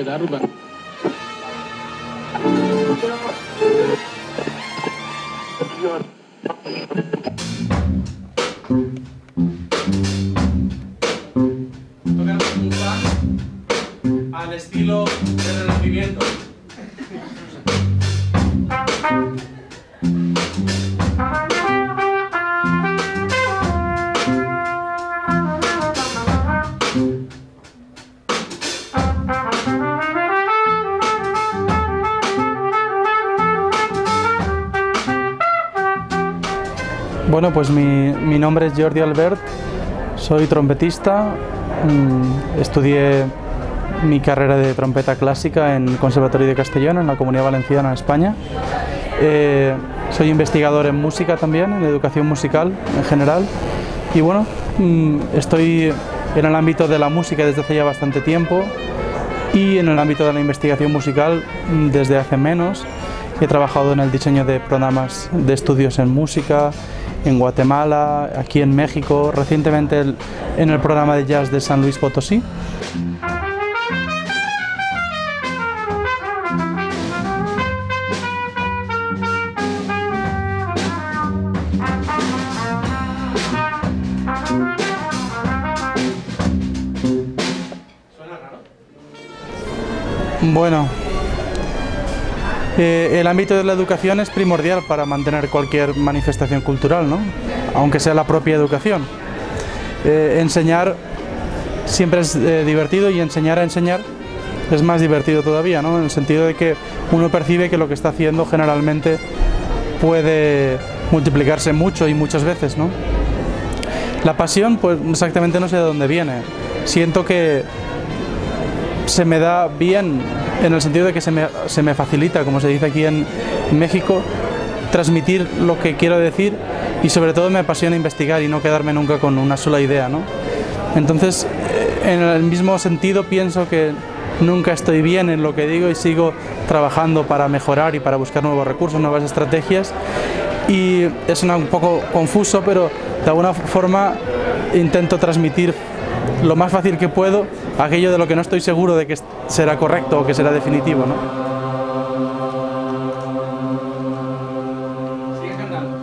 darüber. Tocamos un funk al estilo del Renacimiento. Bueno, pues mi nombre es Jordi Albert, soy trompetista, estudié mi carrera de trompeta clásica en el Conservatorio de Castellón, en la Comunidad Valenciana, España. Soy investigador en música también, en educación musical en general, y bueno, estoy en el ámbito de la música desde hace ya bastante tiempo y en el ámbito de la investigación musical desde hace menos. He trabajado en el diseño de programas de estudios en música, en Guatemala, aquí en México, recientemente en el programa de jazz de San Luis Potosí. ¿Suena raro? Bueno, el ámbito de la educación es primordial para mantener cualquier manifestación cultural, ¿no? Aunque sea la propia educación. Enseñar siempre es divertido y enseñar a enseñar es más divertido todavía, ¿no? En el sentido de que uno percibe que lo que está haciendo generalmente puede multiplicarse mucho y muchas veces, ¿no? La pasión, pues exactamente no sé de dónde viene. Siento que se me da bien en el sentido de que se me facilita, como se dice aquí en México, transmitir lo que quiero decir, y sobre todo me apasiona investigar y no quedarme nunca con una sola idea, ¿no? Entonces, en el mismo sentido pienso que nunca estoy bien en lo que digo y sigo trabajando para mejorar y para buscar nuevos recursos, nuevas estrategias, y es un poco confuso, pero de alguna forma intento transmitir lo más fácil que puedo aquello de lo que no estoy seguro de que será correcto o que será definitivo, ¿no? Sigue cantando.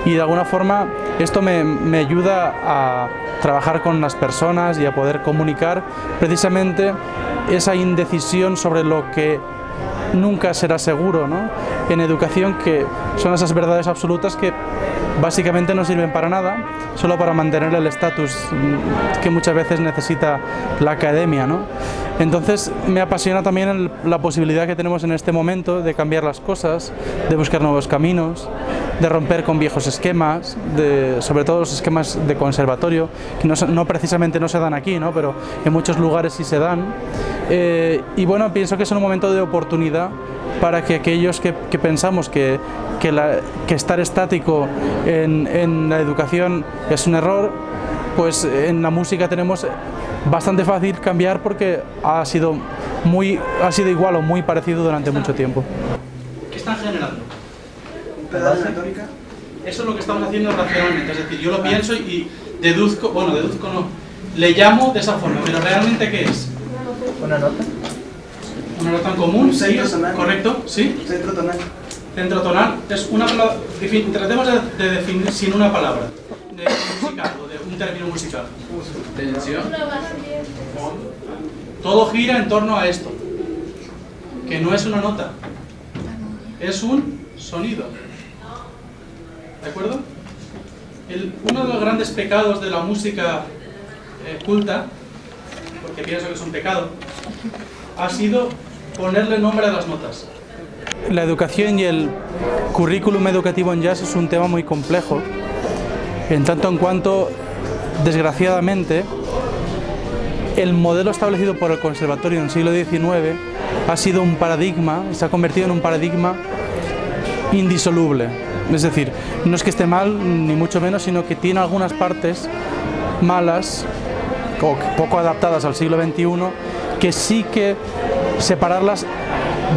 Y de alguna forma esto me ayuda a trabajar con las personas y a poder comunicar precisamente esa indecisión sobre lo que nunca será seguro, ¿no? En educación, que son esas verdades absolutas que básicamente no sirven para nada, solo para mantener el estatus que muchas veces necesita la academia, ¿no? Entonces me apasiona también la posibilidad que tenemos en este momento de cambiar las cosas, de buscar nuevos caminos, de romper con viejos esquemas, sobre todo los esquemas de conservatorio, que no precisamente no se dan aquí, ¿no? Pero en muchos lugares sí se dan. Y bueno, pienso que es un momento de oportunidad para que aquellos que pensamos que estar estático en la educación es un error, pues en la música tenemos bastante fácil cambiar, porque ha sido igual o muy parecido durante mucho tiempo. ¿Qué están generando? ¿Un pedal de retórica? Eso es lo que estamos haciendo racionalmente, es decir, yo lo pienso y deduzco, bueno, deduzco no, le llamo de esa forma, pero realmente ¿qué es? ¿Una nota? ¿Una nota en común? Un centro ¿Sí? tonal. ¿Correcto? ¿Sí? Centro tonal. Centro tonal es una palabra, tratemos de definir sin una palabra, de musical, o de un término musical. Tensión. Todo gira en torno a esto, que no es una nota, es un sonido. ¿De acuerdo? Uno de los grandes pecados de la música culta, porque pienso que es un pecado, ha sido ponerle nombre a las notas. La educación y el currículum educativo en jazz es un tema muy complejo, en tanto en cuanto, desgraciadamente, el modelo establecido por el conservatorio en el siglo XIX ha sido un paradigma, se ha convertido en un paradigma indisoluble. Es decir, no es que esté mal, ni mucho menos, sino que tiene algunas partes malas o poco adaptadas al siglo XXI, que sí que separarlas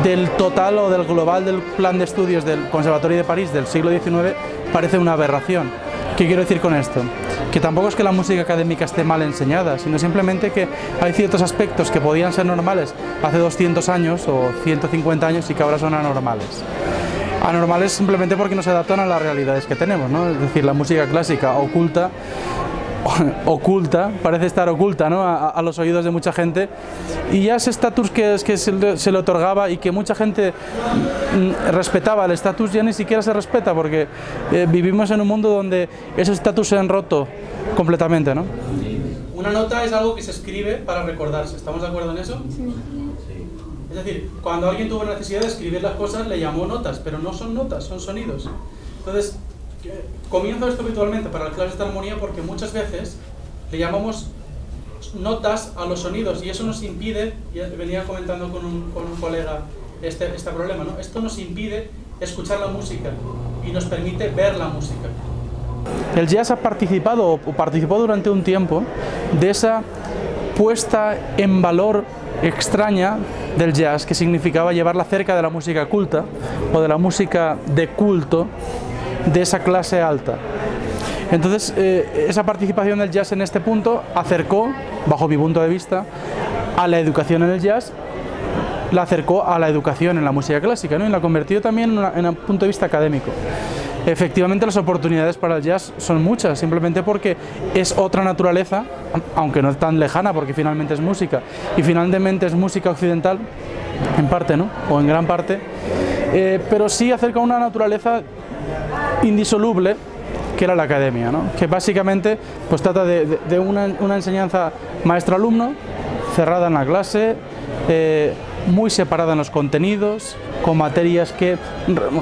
del total o del global del plan de estudios del Conservatorio de París del siglo XIX parece una aberración. ¿Qué quiero decir con esto? Que tampoco es que la música académica esté mal enseñada, sino simplemente que hay ciertos aspectos que podían ser normales hace 200 años o 150 años y que ahora son anormales. Anormales simplemente porque no se adaptan a las realidades que tenemos, ¿no? Es decir, la música clásica oculta, parece estar oculta, ¿no? a los oídos de mucha gente, y ya ese estatus que se le otorgaba y que mucha gente respetaba, el estatus ya ni siquiera se respeta, porque vivimos en un mundo donde ese estatus se han roto completamente, ¿no? Una nota es algo que se escribe para recordarse, ¿estamos de acuerdo en eso? Sí. Es decir, cuando alguien tuvo necesidad de escribir las cosas le llamó notas, pero no son notas, son sonidos. Entonces, comienzo esto habitualmente para las clases de armonía porque muchas veces le llamamos notas a los sonidos y eso nos impide, y venía comentando con un colega este problema, ¿no? Esto nos impide escuchar la música y nos permite ver la música. El jazz ha participado o participó durante un tiempo de esa puesta en valor extraña del jazz, que significaba llevarla cerca de la música culta o de la música de culto de esa clase alta. Entonces, esa participación del jazz en este punto acercó, bajo mi punto de vista, a la educación en el jazz, la acercó a la educación en la música clásica, ¿no? Y la convirtió también en un punto de vista académico. Efectivamente, las oportunidades para el jazz son muchas, simplemente porque es otra naturaleza, aunque no es tan lejana, porque finalmente es música, y finalmente es música occidental, en parte, ¿no? O en gran parte, pero sí acerca a una naturaleza indisoluble, que era la academia, ¿no? Que básicamente pues trata de una enseñanza maestro-alumno, cerrada en la clase, muy separada en los contenidos, con materias que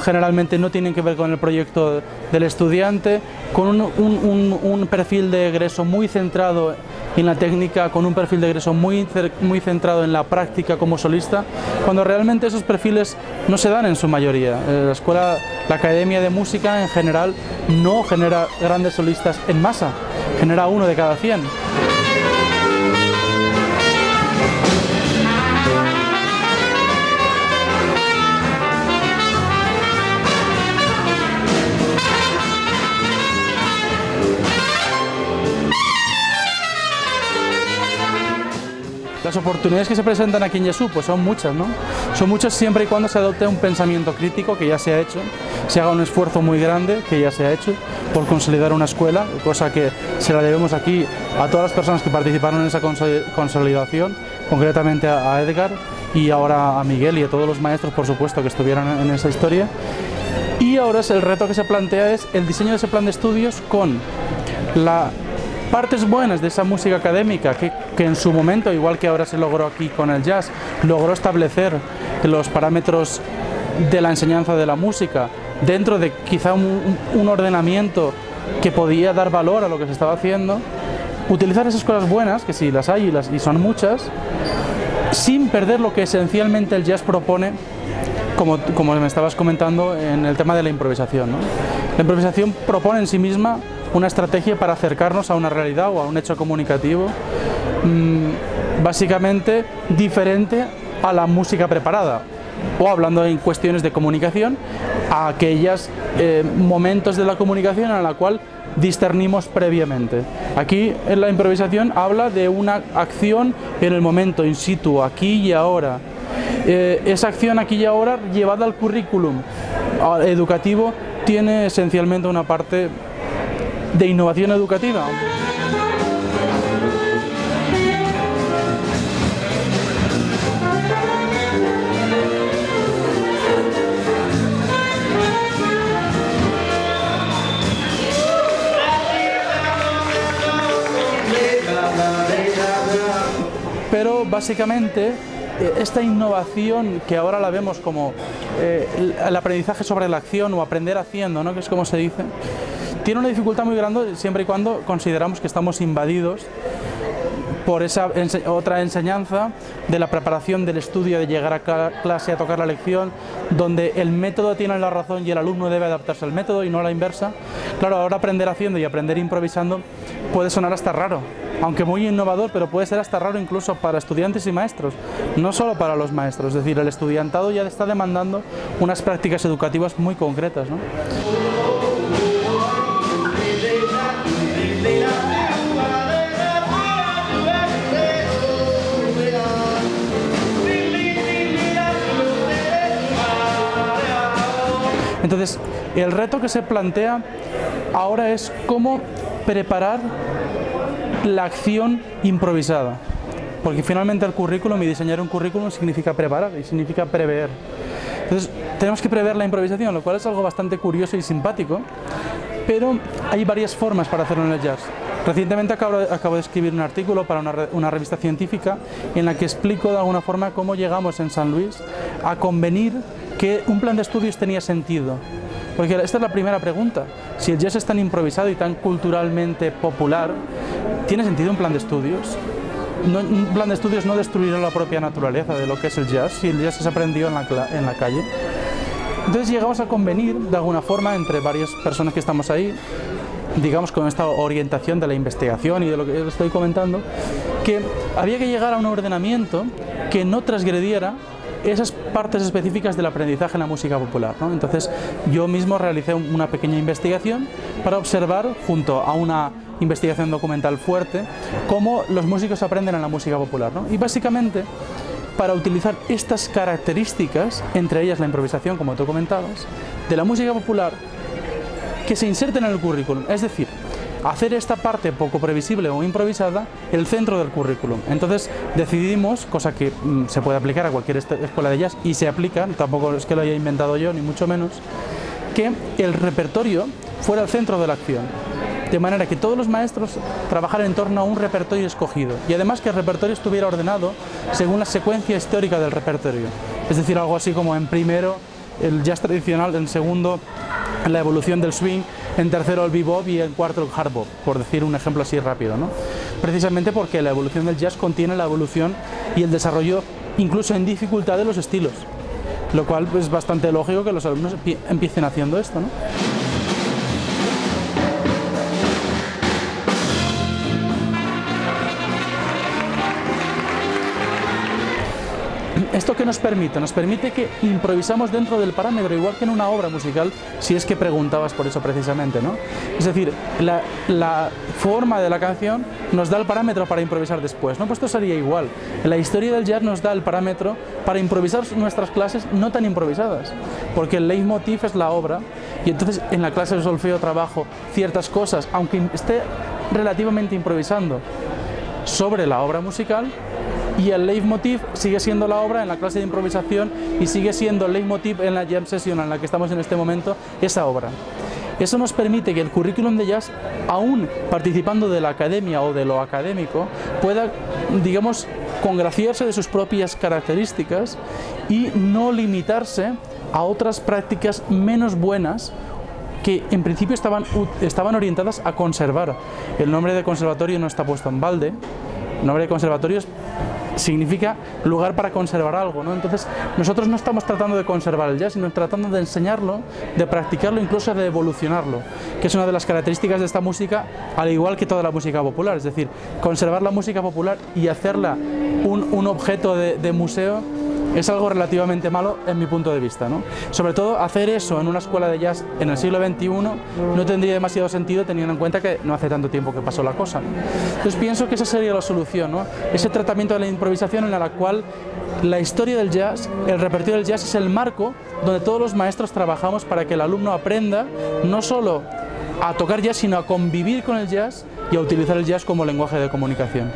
generalmente no tienen que ver con el proyecto del estudiante, con un perfil de egreso muy centrado en la técnica, con un perfil de egreso muy centrado en la práctica como solista, cuando realmente esos perfiles no se dan en su mayoría. La Academia de Música en general no genera grandes solistas en masa, genera uno de cada 100. Las oportunidades que se presentan aquí en Jesús pues son muchas, ¿no? Son muchas siempre y cuando se adopte un pensamiento crítico, que ya se ha hecho, se haga un esfuerzo muy grande, que ya se ha hecho, por consolidar una escuela, cosa que se la debemos aquí a todas las personas que participaron en esa consolidación, concretamente a Edgar y ahora a Miguel y a todos los maestros, por supuesto, que estuvieron en esa historia. Y ahora el reto que se plantea es el diseño de ese plan de estudios con las partes buenas de esa música académica que en su momento, igual que ahora se logró aquí con el jazz, logró establecer los parámetros de la enseñanza de la música dentro de quizá un ordenamiento que podía dar valor a lo que se estaba haciendo, utilizar esas cosas buenas, que sí las hay y son muchas, sin perder lo que esencialmente el jazz propone, como me estabas comentando en el tema de la improvisación, ¿no? La improvisación propone en sí misma una estrategia para acercarnos a una realidad o a un hecho comunicativo básicamente diferente a la música preparada, o hablando en cuestiones de comunicación, a aquellos momentos de la comunicación en la cual discernimos previamente. Aquí en la improvisación habla de una acción en el momento, in situ, aquí y ahora. Esa acción aquí y ahora llevada al currículum educativo tiene esencialmente una parte de innovación educativa. Pero básicamente esta innovación que ahora la vemos como el aprendizaje sobre la acción o aprender haciendo, ¿no? Que es como se dice, tiene una dificultad muy grande siempre y cuando consideramos que estamos invadidos por esa otra enseñanza de la preparación del estudio, de llegar a clase a tocar la lección, donde el método tiene la razón y el alumno debe adaptarse al método y no a la inversa. Claro, ahora aprender haciendo y aprender improvisando puede sonar hasta raro, aunque muy innovador, pero puede ser hasta raro incluso para estudiantes y maestros, no solo para los maestros. Es decir, el estudiantado ya está demandando unas prácticas educativas muy concretas, ¿no? Entonces, el reto que se plantea ahora es cómo preparar la acción improvisada, porque finalmente el currículum y diseñar un currículum significa preparar y significa prever. Entonces, tenemos que prever la improvisación, lo cual es algo bastante curioso y simpático, pero hay varias formas para hacerlo en el jazz. Recientemente acabo de escribir un artículo para una revista científica en la que explico de alguna forma cómo llegamos en San Luis a convenir que un plan de estudios tenía sentido. Porque esta es la primera pregunta. Si el jazz es tan improvisado y tan culturalmente popular, ¿tiene sentido un plan de estudios? Un plan de estudios no destruirá la propia naturaleza de lo que es el jazz, si el jazz se aprendió en la calle. Entonces llegamos a convenir de alguna forma entre varias personas que estamos ahí, digamos con esta orientación de la investigación y de lo que estoy comentando, que había que llegar a un ordenamiento que no transgrediera esas partes específicas del aprendizaje en la música popular, ¿no? Entonces yo mismo realicé una pequeña investigación para observar, junto a una investigación documental fuerte, cómo los músicos aprenden en la música popular, ¿no? Y básicamente para utilizar estas características, entre ellas la improvisación, como tú comentabas, de la música popular, que se inserten en el currículum, es decir, hacer esta parte poco previsible o improvisada el centro del currículum. Entonces decidimos, cosa que se puede aplicar a cualquier escuela de jazz y se aplica, tampoco es que lo haya inventado yo ni mucho menos, que el repertorio fuera el centro de la acción, de manera que todos los maestros trabajaran en torno a un repertorio escogido y además que el repertorio estuviera ordenado según la secuencia histórica del repertorio, es decir, algo así como en primero el jazz tradicional, en segundo la evolución del swing, en tercero el bebop y en cuarto el hard bop, por decir un ejemplo así rápido, ¿no? Precisamente porque la evolución del jazz contiene la evolución y el desarrollo incluso en dificultad de los estilos, lo cual es bastante lógico que los alumnos empiecen haciendo esto, ¿no? ¿Esto qué nos permite? Nos permite que improvisamos dentro del parámetro, igual que en una obra musical, si es que preguntabas por eso precisamente, ¿no? Es decir, la forma de la canción nos da el parámetro para improvisar después, ¿no? Pues esto sería igual. La historia del jazz nos da el parámetro para improvisar nuestras clases no tan improvisadas, porque el leitmotiv es la obra, y entonces en la clase de solfeo trabajo ciertas cosas, aunque esté relativamente improvisando sobre la obra musical, y el leitmotiv sigue siendo la obra en la clase de improvisación y sigue siendo el leitmotiv en la jam session en la que estamos en este momento, esa obra. Eso nos permite que el currículum de jazz, aún participando de la academia o de lo académico, pueda, digamos, congraciarse de sus propias características y no limitarse a otras prácticas menos buenas que en principio estaban orientadas a conservar. El nombre de conservatorio no está puesto en balde. El nombre de conservatorio significa lugar para conservar algo, ¿no? Entonces nosotros no estamos tratando de conservar el jazz, sino tratando de enseñarlo, de practicarlo, incluso de evolucionarlo, que es una de las características de esta música, al igual que toda la música popular. Es decir, conservar la música popular y hacerla un objeto de museo es algo relativamente malo en mi punto de vista, ¿no? Sobre todo hacer eso en una escuela de jazz en el siglo XXI no tendría demasiado sentido, teniendo en cuenta que no hace tanto tiempo que pasó la cosa. Entonces pienso que esa sería la solución, ¿no? Ese tratamiento de la improvisación en la cual la historia del jazz, el repertorio del jazz es el marco donde todos los maestros trabajamos para que el alumno aprenda no solo a tocar jazz, sino a convivir con el jazz y a utilizar el jazz como lenguaje de comunicación.